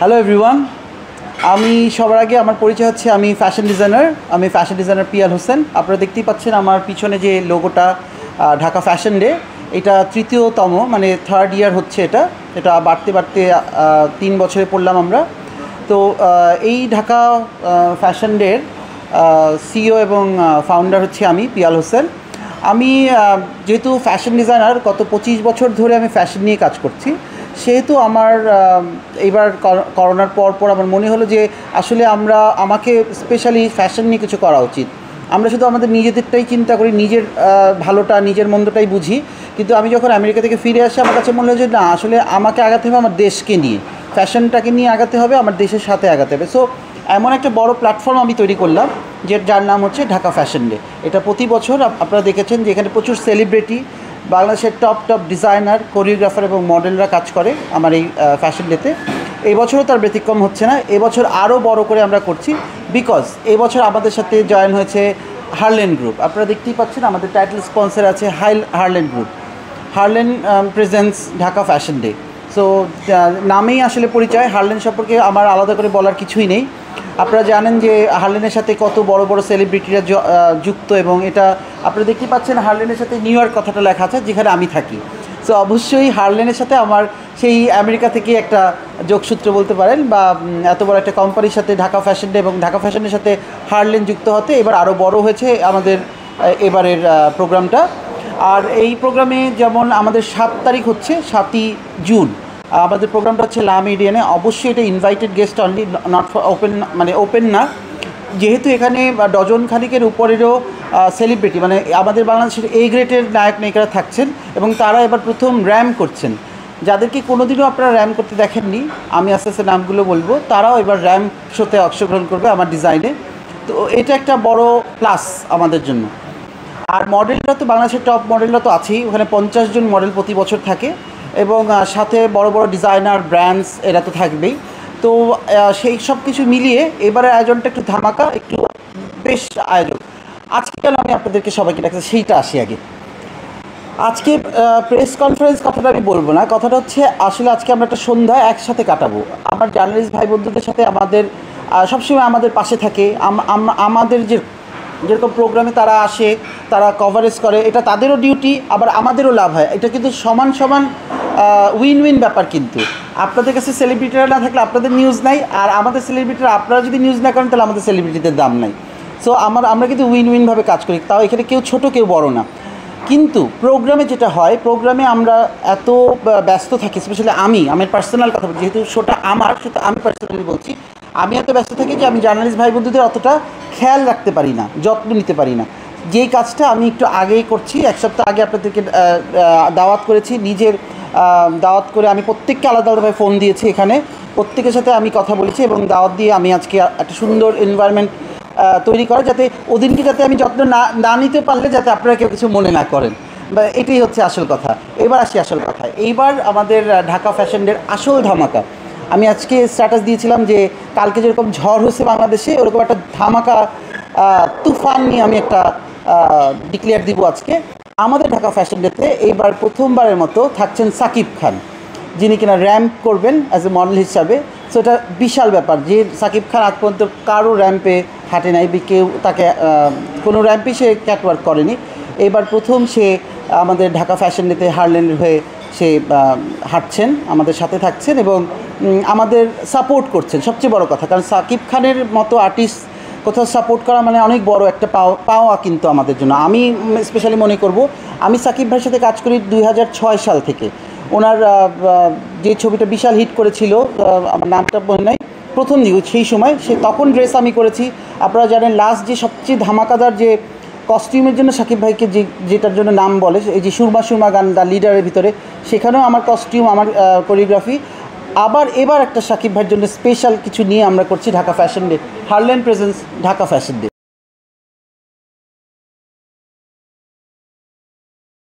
Hello everyone, আমি সবার আগে আমার পরিচয় হচ্ছে আমি ফ্যাশন ডিজাইনার পিয়াল হোসেন। আপনারা দেখতেই পাচ্ছেন আমার পিছনে যে লোগোটা ঢাকা ফ্যাশন ডে, এটা তৃতীয়তম মানে থার্ড ইয়ার হচ্ছে। এটা বাড়তে বাড়তে 3 বছরে পড়লাম আমরা। তো এই ঢাকা ফ্যাশন ডের সিইও এবং ফাউন্ডার হচ্ছে আমি পিয়াল হোসেন। আমি যেহেতু ফ্যাশন ডিজাইনার, গত 25 বছর ধরে আমি ফ্যাশন নিয়ে কাজ করছি, সেহেতু আমার এইবার করোনার পর আমার মনে হলো যে আসলে আমাকে স্পেশালি ফ্যাশন নিয়ে কিছু করা উচিত। আমরা শুধু আমাদের নিজেদেরটাই চিন্তা করি, নিজের ভালোটা নিজের মন্দটাই বুঝি, কিন্তু আমি যখন আমেরিকা থেকে ফিরে আসি আমার কাছে মনে হয় যে না, আসলে আমাকে আগাতে হবে আমার দেশকে নিয়ে, ফ্যাশনটাকে নিয়ে আগাতে হবে, আমার দেশের সাথে আগাতে হবে। সো এমন একটা বড় প্ল্যাটফর্ম আমি তৈরি করলাম যার নাম হচ্ছে ঢাকা ফ্যাশন ডে। এটা প্রতি বছর আপনারা দেখেছেন যে এখানে প্রচুর সেলিব্রিটি, বাংলাদেশের টপ ডিজাইনার, কোরিওগ্রাফার এবং মডেলরা কাজ করে আমার এই ফ্যাশন ডেতে। এই বছরও তার ব্যতিক্রম হচ্ছে না। এবছর আরও বড় করে আমরা করছি, বিকজ এই বছর আমাদের সাথে জয়েন হয়েছে হারলেন গ্রুপ। আপনারা দেখতেই পাচ্ছেন আমাদের টাইটেল স্পন্সর আছে Herlan group. Herlan presents Dhaka fashion day. So নামেই আসলে পরিচয়। হারলেন সম্পর্কে আমার আলাদা করে বলার কিছুই নেই। আপনারা জানেন যে হারলেনের সাথে কত বড় বড় সেলিব্রিটিরা যুক্ত, এবং এটা আপনারা দেখতেই পাচ্ছেন হারলেনের সাথে নিউ ইয়র্ক কথাটা লেখা আছে, যেখানে আমি থাকি। সো অবশ্যই হারলেনের সাথে আমার সেই আমেরিকা থেকে একটা যোগসূত্র বলতে পারেন, বা এত বড় একটা কোম্পানির সাথে ঢাকা ফ্যাশন ডে এবং ঢাকা ফ্যাশনের সাথে হারলেন যুক্ত হতে এবার আরও বড় হয়েছে আমাদের এবারের প্রোগ্রামটা। আর এই প্রোগ্রামে যেমন আমাদের 7 তারিখ হচ্ছে 7ই জুন আমাদের প্রোগ্রামটা হচ্ছে লা মেরিডিয়ানে। অবশ্যই এটা invited guest only, not for open, মানে ওপেন না। যেহেতু এখানে ডজন খানিকের উপরেরও সেলিব্রিটি, মানে আমাদের বাংলাদেশের এই গ্রেটের নায়ক নায়িকারা থাকছেন, এবং তারা এবার প্রথম র্যাম করছেন। যাদেরকে কোনোদিনও আপনারা র্যাম করতে দেখেননি, আমি আস্তে আস্তে নামগুলো বলবো, তারাও এবার র্যাম শোতে অংশগ্রহণ করবে আমার ডিজাইনে। তো এটা একটা বড় প্লাস আমাদের জন্য। আর মডেলরা তো বাংলাদেশের টপ মডেলরা তো আছেই, ওখানে 50 জন মডেল প্রতি বছর থাকে, এবং সাথে বড় বড় ডিজাইনার ব্র্যান্ডস এরা তো থাকবেই। তো সেই সব কিছু মিলিয়ে এবারের আয়োজনটা একটু ধামাকা, একটু বেশ আয়োজন। আজকে কেন আমি আপনাদেরকে সবাইকে ডাকছি সেইটা আসি আগে। আজকে প্রেস কনফারেন্স কথাটা আমি বলবো না, কথাটা হচ্ছে আসলে আজকে আমরা একটা সন্ধ্যা একসাথে কাটাবো। আমার জার্নালিস্ট ভাই বন্ধুদের সাথে আমাদের সবসময় আমাদের পাশে থাকে। আমাদের যেরকম প্রোগ্রামে তারা আসে, তারা কভারেজ করে, এটা তাদেরও ডিউটি, আবার আমাদেরও লাভ হয়। এটা কিন্তু সমান সমান উইন উইন ব্যাপার। কিন্তু আপনাদের কাছে সেলিব্রিটিরা না থাকলে আপনাদের নিউজ নাই, আর আমাদের সেলিব্রিটিরা আপনারা যদি নিউজ না করেন তাহলে আমাদের সেলিব্রিটিদের দাম নাই। সো আমরা কিন্তু উইন উইনভাবে কাজ করি। তাও এখানে কেউ ছোট কেউ বড় না। কিন্তু প্রোগ্রামে যেটা হয়, প্রোগ্রামে আমরা এত ব্যস্ত থাকি, স্পেশালি আমার পার্সোনাল কথা বলছি, যেহেতু শোটা সেটা আমি পার্সোনালি বলছি, আমি এত ব্যস্ত থাকি যে আমি জার্নালিস্ট ভাই বন্ধুদের অতটা খেয়াল রাখতে পারি না, যত্ন নিতে পারি না। যেই কাজটা আমি একটু আগেই করছি, 1 সপ্তাহ আগে আপনাদেরকে দাওয়াত করেছি, নিজের দাওয়াত করে আমি প্রত্যেককে আলাদা আলাদাভাবে ফোন দিয়েছি, এখানে প্রত্যেকের সাথে আমি কথা বলেছি, এবং দাওয়াত দিয়ে আমি আজকে একটা সুন্দর এনভায়রনমেন্ট তৈরি করা, যাতে ওদিনকে যাতে আমি যত্ন না নিতে পারলে যাতে আপনারা কেউ কিছু মনে না করেন, বা এটাই হচ্ছে আসল কথা। এবার আসি আসল কথা। এইবার আমাদের ঢাকা ফ্যাশন ডের আসল ধামাকা। আমি আজকে স্ট্যাটাস দিয়েছিলাম যে কালকে যেরকম ঝড় হয়েছে বাংলাদেশে, ওরকম একটা ধামাকা তুফান নিয়ে আমি একটা ডিক্লেয়ার দিব আজকে। আমাদের ঢাকা ফ্যাশন ডেতে এইবার প্রথমবারের মতো থাকছেন সাকিব খান, যিনি কিনা র্যাম্প করবেন অ্যাজ এ মডেল হিসাবে। সো এটা বিশাল ব্যাপার যে সাকিব খান আজ পর্যন্ত কারো র্যাম্পে হাঁটে নাই, কেউ তাকে কোনো র্যাম্পে সে ক্যাটওয়ার্ক করেনি। এবার প্রথম সে আমাদের ঢাকা ফ্যাশন ডেতে হারলেনের হয়ে সে হাঁটছেন, আমাদের সাথে থাকছেন, এবং আমাদের সাপোর্ট করছেন। সবচেয়ে বড় কথা, কারণ সাকিব খানের মতো আর্টিস্ট কোথাও সাপোর্ট করা মানে অনেক বড় একটা পাওয়া কিন্তু আমাদের জন্য। আমি স্পেশালি মনে করব, আমি সাকিব ভাইয়ের সাথে কাজ করি 2006 সাল থেকে। ওনার যে ছবিটা বিশাল হিট করেছিল, আমার নামটা মনে নাই, প্রথম দিকে সেই সময় তখন ড্রেস আমি করেছি। আপনারা জানেন লাস্ট যে সবচেয়ে ধামাকাদার যে কস্টিউমের জন্য সাকিব ভাইকে যেটার জন্য নাম বলে, এই যে সুরমা সুরমা গান দ্য লিডারের ভিতরে, সেখানেও আমার কস্টিউম, আমার কোরিওগ্রাফি। আবার এবার একটা সাকিব ভাইয়ের জন্য স্পেশাল কিছু নিয়ে আমরা করছি Dhaka fashion day, Herlan presents Dhaka fashion day.